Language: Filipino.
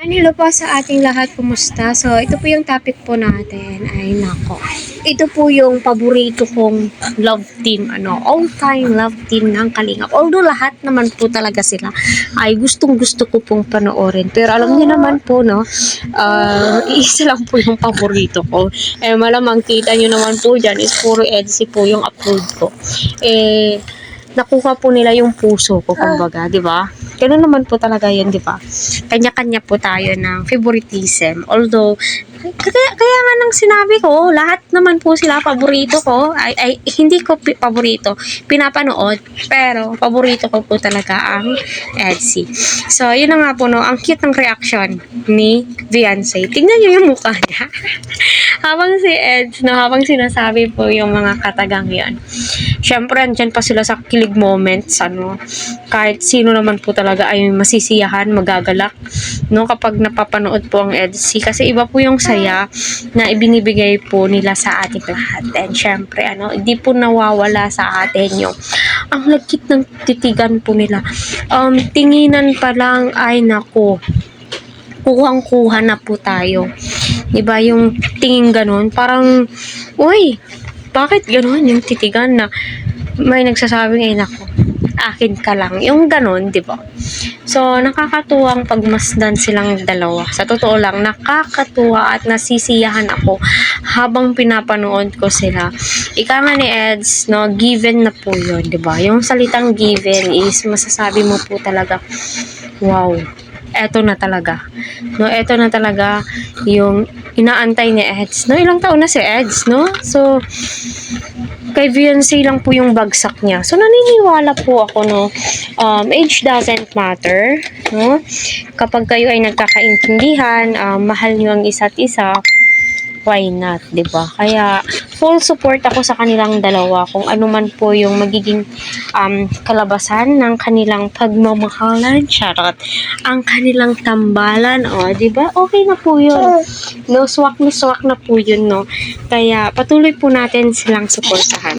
Hello po sa ating lahat, kumusta? So, ito po yung topic po natin. Ay, nako. Ito po yung paborito kong love team, all-time love team ng Kalingap. Although lahat naman po talaga sila ay gustong-gusto ko pong panoorin. Pero alam niyo naman po, no, isa lang po yung paborito ko. Malamang kita niyo naman po dyan is puro EDSI po yung upload ko. Nakuha po nila yung puso ko, kumbaga, di ba? Ganun naman po talaga yun, di ba? Kanya-kanya po tayo ng favoritism. Although, kaya nga nang sinabi ko, lahat naman po sila paborito ko. Ay hindi ko paborito, pinapanood. Pero, paborito ko po talaga ang EDSI. So, yun na nga po, no, ang cute ng reaction ni Beyonce. Tingnan niyo yung mukha niya. Habang si Eds, no, habang sinasabi po yung mga katagang yan. Syempre, andyan pa sila sa kilig moments, kahit sino naman po talaga ay masisiyahan, magagalak, no, kapag napapanood po ang EDSI. Kasi iba po yung saya na ibinibigay po nila sa ating lahat. And syempre, hindi po nawawala sa atin yung ang lagkit ng titigan po nila. Tinginan pa lang, ay nako, kuhang-kuha na po tayo. Diba yung tingin ganun? Parang, uy, bakit ganun yung titigan na may nagsasabing, ay nako, akin ka lang. Yung ganun, diba? So, nakakatuwang pagmasdan silang dalawa. Sa totoo lang, nakakatuwa at nasisiyahan ako habang pinapanood ko sila. Ika nga ni Eds, no, given na po yun, diba? Yung salitang given is masasabi mo po talaga, wow, eto na talaga. No, eto na talaga yung inaantay ni Eds. No, ilang taon na si Eds, no? So, kay Beyonce lang po yung bagsak niya. So, naniniwala po ako, no, age doesn't matter, no? Kapag kayo ay nagkakaintindihan, mahal niyo ang isa't isa, why not, diba? Kaya, full support ako sa kanilang dalawa kung ano man po yung magiging kalabasan ng kanilang pagmamahalan, charot, ang kanilang tambalan, diba? Okay na po yun. No, swak na po yun, no? Kaya, patuloy po natin silang supportahan.